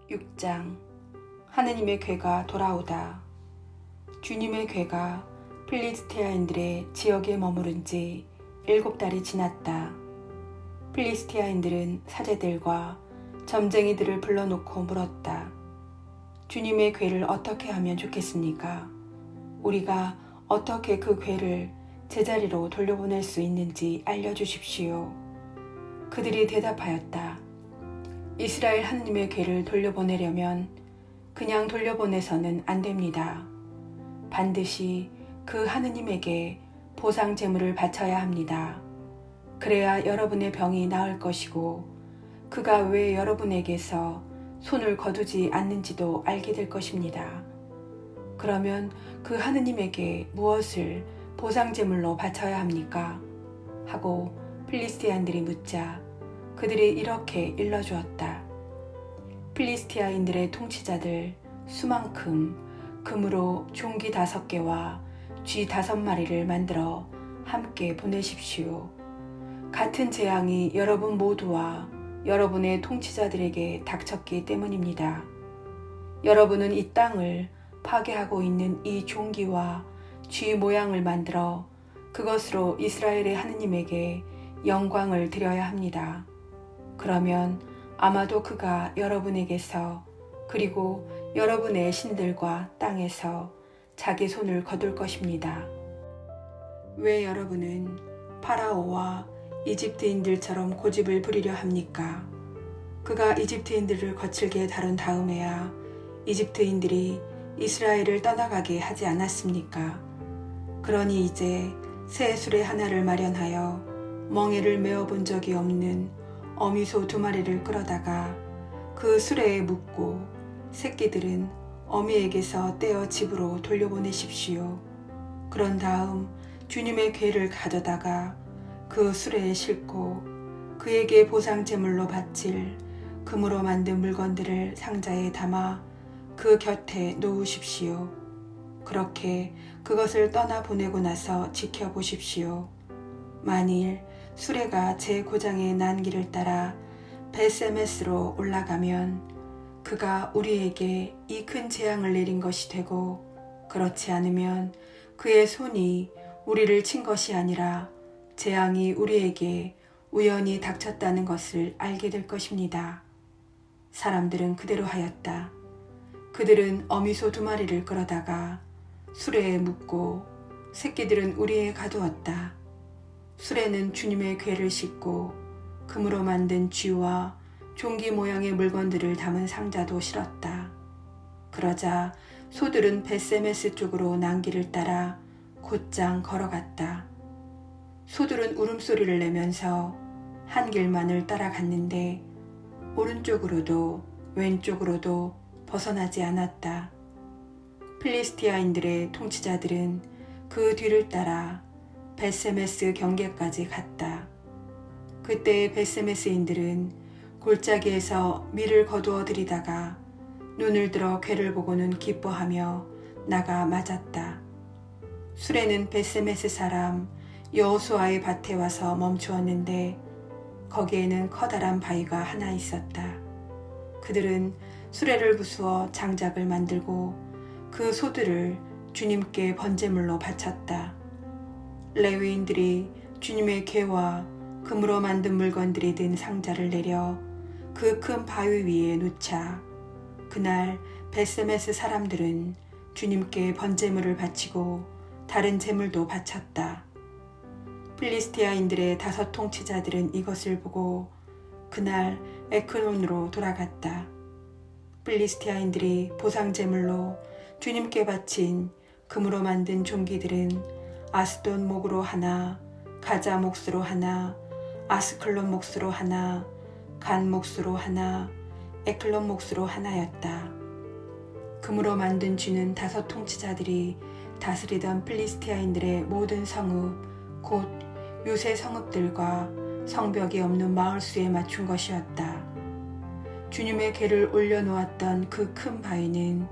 6장 하느님의 괴가 돌아오다. 주님의 괴가 필리스티아인들의 지역에 머무른 지 7달이 지났다. 필리스티아인들은 사제들과 점쟁이들을 불러놓고 물었다. 주님의 괴를 어떻게 하면 좋겠습니까? 우리가 어떻게 그 괴를 제자리로 돌려보낼 수 있는지 알려주십시오. 그들이 대답하였다. 이스라엘 하느님의 괴를 돌려보내려면 그냥 돌려보내서는 안 됩니다. 반드시 그 하느님에게 보상 제물을 바쳐야 합니다. 그래야 여러분의 병이 나을 것이고 그가 왜 여러분에게서 손을 거두지 않는지도 알게 될 것입니다. 그러면 그 하느님에게 무엇을 보상 제물로 바쳐야 합니까? 하고 필리스티아인들이 묻자 그들이 이렇게 일러주었다. 필리스티아인들의 통치자들 수만큼 금으로 종기 5개와 쥐 5마리를 만들어 함께 보내십시오. 같은 재앙이 여러분 모두와 여러분의 통치자들에게 닥쳤기 때문입니다. 여러분은 이 땅을 파괴하고 있는 이 종기와 쥐 모양을 만들어 그것으로 이스라엘의 하느님에게 영광을 드려야 합니다. 그러면 아마도 그가 여러분에게서 그리고 여러분의 신들과 땅에서 자기 손을 거둘 것입니다. 왜 여러분은 파라오와 이집트인들처럼 고집을 부리려 합니까? 그가 이집트인들을 거칠게 다룬 다음에야 이집트인들이 이스라엘을 떠나가게 하지 않았습니까? 그러니 이제 새 수레 하나를 마련하여 멍에를 메어본 적이 없는 어미소 2마리를 끌어다가 그 수레에 묶고 새끼들은 어미에게서 떼어 집으로 돌려보내십시오. 그런 다음 주님의 괴를 가져다가 그 수레에 싣고 그에게 보상 제물로 바칠 금으로 만든 물건들을 상자에 담아 그 곁에 놓으십시오. 그렇게 그것을 떠나 보내고 나서 지켜보십시오. 만일 수레가 제 고장의 난 길을 따라 벳세메스로 올라가면 그가 우리에게 이 큰 재앙을 내린 것이 되고 그렇지 않으면 그의 손이 우리를 친 것이 아니라 재앙이 우리에게 우연히 닥쳤다는 것을 알게 될 것입니다. 사람들은 그대로 하였다. 그들은 어미소 2마리를 끌어다가 수레에 묶고 새끼들은 우리에 가두었다. 수레는 주님의 괴를 싣고 금으로 만든 쥐와 종기 모양의 물건들을 담은 상자도 실었다. 그러자 소들은 벳세메스 쪽으로 난 길을 따라 곧장 걸어갔다. 소들은 울음소리를 내면서 한 길만을 따라갔는데 오른쪽으로도 왼쪽으로도 벗어나지 않았다. 필리스티아인들의 통치자들은 그 뒤를 따라 벳세메스 경계까지 갔다. 그때 벳세메스인들은 골짜기에서 밀을 거두어 들이다가 눈을 들어 괴를 보고는 기뻐하며 나가 맞았다. 수레는 벳세메스 사람 여호수아의 밭에 와서 멈추었는데 거기에는 커다란 바위가 하나 있었다. 그들은 수레를 부수어 장작을 만들고 그 소들을 주님께 번제물로 바쳤다. 레위인들이 주님의 괴와 금으로 만든 물건들이 든 상자를 내려 그 큰 바위 위에 놓자 그날 벳세메스 사람들은 주님께 번제물을 바치고 다른 제물도 바쳤다. 필리스티아인들의 5 통치자들은 이것을 보고 그날 에크론으로 돌아갔다. 필리스티아인들이 보상 제물로 주님께 바친 금으로 만든 종기들은 아스돈 목으로 하나, 가자 몫으로 하나, 아스클론 몫으로 하나, 간 몫으로 하나, 에클론 몫으로 하나였다. 금으로 만든 쥐는 5 통치자들이 다스리던 필리스티아인들의 모든 성읍, 곧 요새 성읍들과 성벽이 없는 마을 수에 맞춘 것이었다. 주님의 괴를 올려놓았던 그 큰 바위는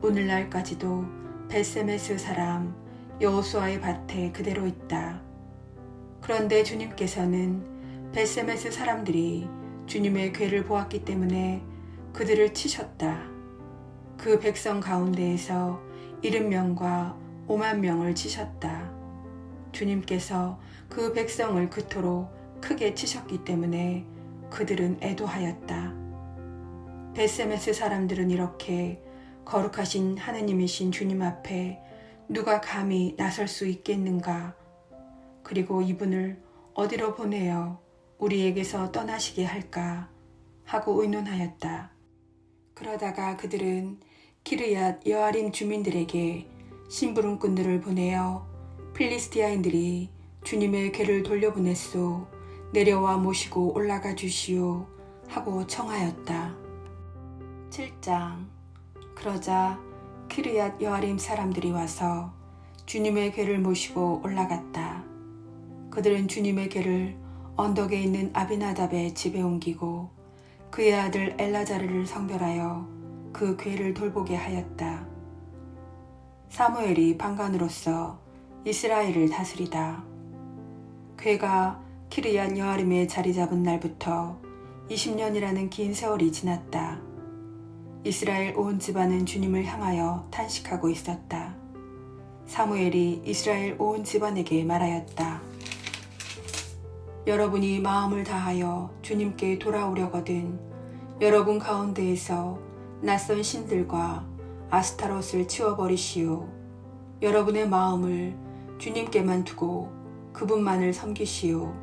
오늘날까지도 벳세메스 사람 여호수아의 밭에 그대로 있다. 그런데 주님께서는 벳세메스 사람들이 주님의 괴를 보았기 때문에 그들을 치셨다. 그 백성 가운데에서 70명과 5만 명을 치셨다. 주님께서 그 백성을 그토록 크게 치셨기 때문에 그들은 애도하였다. 벳세메스 사람들은 이렇게 거룩하신 하느님이신 주님 앞에 누가 감히 나설 수 있겠는가? 그리고 이분을 어디로 보내어 우리에게서 떠나시게 할까? 하고 의논하였다. 그러다가 그들은 기르얏 여아림 주민들에게 심부름꾼들을 보내어 필리스티아인들이 주님의 궤를 돌려보냈소. 내려와 모시고 올라가 주시오. 하고 청하였다. 7장. 그러자 기르얏 여아림 사람들이 와서 주님의 궤를 모시고 올라갔다. 그들은 주님의 궤를 언덕에 있는 아비나답의 집에 옮기고 그의 아들 엘라자르를 성별하여 그 궤를 돌보게 하였다. 사무엘이 방관으로서 이스라엘을 다스리다. 궤가 기르얏 여아림에 자리 잡은 날부터 20년이라는 긴 세월이 지났다. 이스라엘 온 집안은 주님을 향하여 탄식하고 있었다. 사무엘이 이스라엘 온 집안에게 말하였다. 여러분이 마음을 다하여 주님께 돌아오려거든 여러분 가운데에서 낯선 신들과 아스타롯을 치워버리시오. 여러분의 마음을 주님께만 두고 그분만을 섬기시오.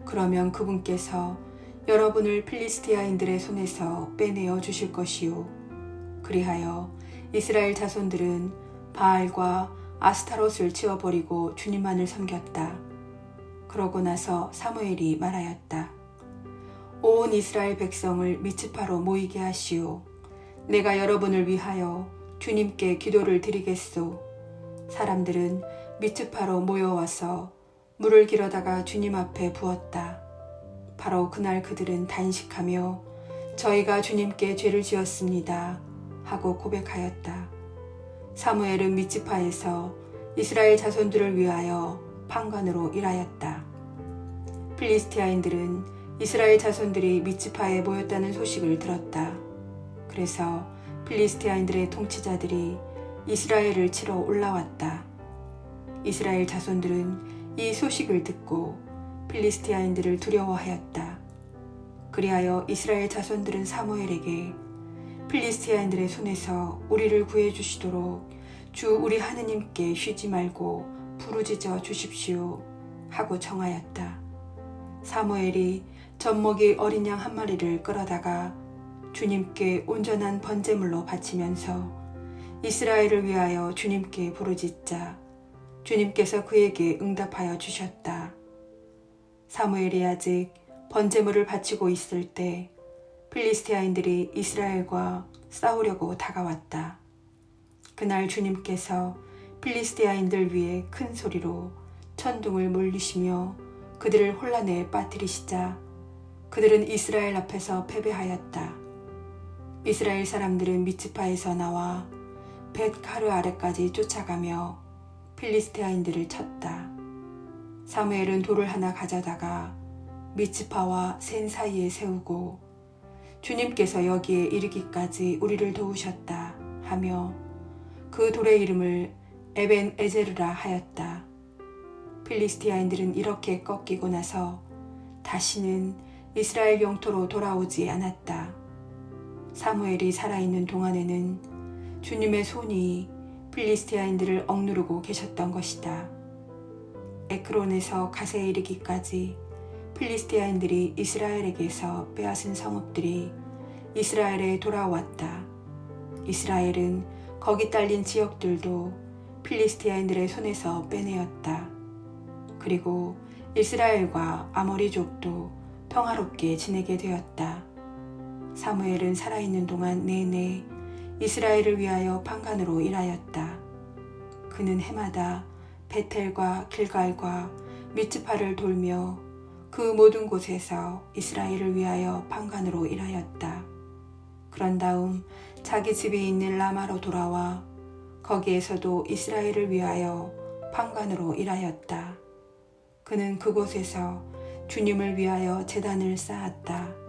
그러면 그분께서 여러분을 필리스티아인들의 손에서 빼내어 주실 것이오. 그리하여 이스라엘 자손들은 바알과 아스타롯을 치워버리고 주님만을 섬겼다. 그러고 나서 사무엘이 말하였다. 온 이스라엘 백성을 미츠파로 모이게 하시오. 내가 여러분을 위하여 주님께 기도를 드리겠소. 사람들은 미츠파로 모여와서 물을 길어다가 주님 앞에 부었다. 바로 그날 그들은 단식하며 저희가 주님께 죄를 지었습니다 하고 고백하였다. 사무엘은 미츠파에서 이스라엘 자손들을 위하여 판관으로 일하였다. 필리스티아인들은 이스라엘 자손들이 미츠파에 모였다는 소식을 들었다. 그래서 필리스티아인들의 통치자들이 이스라엘을 치러 올라왔다. 이스라엘 자손들은 이 소식을 듣고 필리스티아인들을 두려워하였다. 그리하여 이스라엘 자손들은 사무엘에게 필리스티아인들의 손에서 우리를 구해주시도록 주 우리 하느님께 쉬지 말고 부르짖어 주십시오 하고 청하였다. 사무엘이 젖먹이 어린 양 한 마리를 끌어다가 주님께 온전한 번제물로 바치면서 이스라엘을 위하여 주님께 부르짖자 주님께서 그에게 응답하여 주셨다. 사무엘이 아직 번제물을 바치고 있을 때 필리스티아인들이 이스라엘과 싸우려고 다가왔다. 그날 주님께서 필리스티아인들 위에 큰 소리로 천둥을 물리시며 그들을 혼란에 빠뜨리시자 그들은 이스라엘 앞에서 패배하였다. 이스라엘 사람들은 미츠파에서 나와 벳가르 아래까지 쫓아가며 필리스티아인들을 쳤다. 사무엘은 돌을 하나 가져다가 미츠파와 센 사이에 세우고 주님께서 여기에 이르기까지 우리를 도우셨다 하며 그 돌의 이름을 에벤 에제르라 하였다. 필리스티아인들은 이렇게 꺾이고 나서 다시는 이스라엘 영토로 돌아오지 않았다. 사무엘이 살아있는 동안에는 주님의 손이 필리스티아인들을 억누르고 계셨던 것이다. 에크론에서 가세에 이르기까지 필리스티아인들이 이스라엘에게서 빼앗은 성읍들이 이스라엘에 돌아왔다. 이스라엘은 거기 딸린 지역들도 필리스티아인들의 손에서 빼내었다. 그리고 이스라엘과 아모리족도 평화롭게 지내게 되었다. 사무엘은 살아있는 동안 내내 이스라엘을 위하여 판관으로 일하였다. 그는 해마다 베텔과 길갈과 미츠파를 돌며 그 모든 곳에서 이스라엘을 위하여 판관으로 일하였다. 그런 다음 자기 집에 있는 라마로 돌아와 거기에서도 이스라엘을 위하여 판관으로 일하였다. 그는 그곳에서 주님을 위하여 제단을 쌓았다.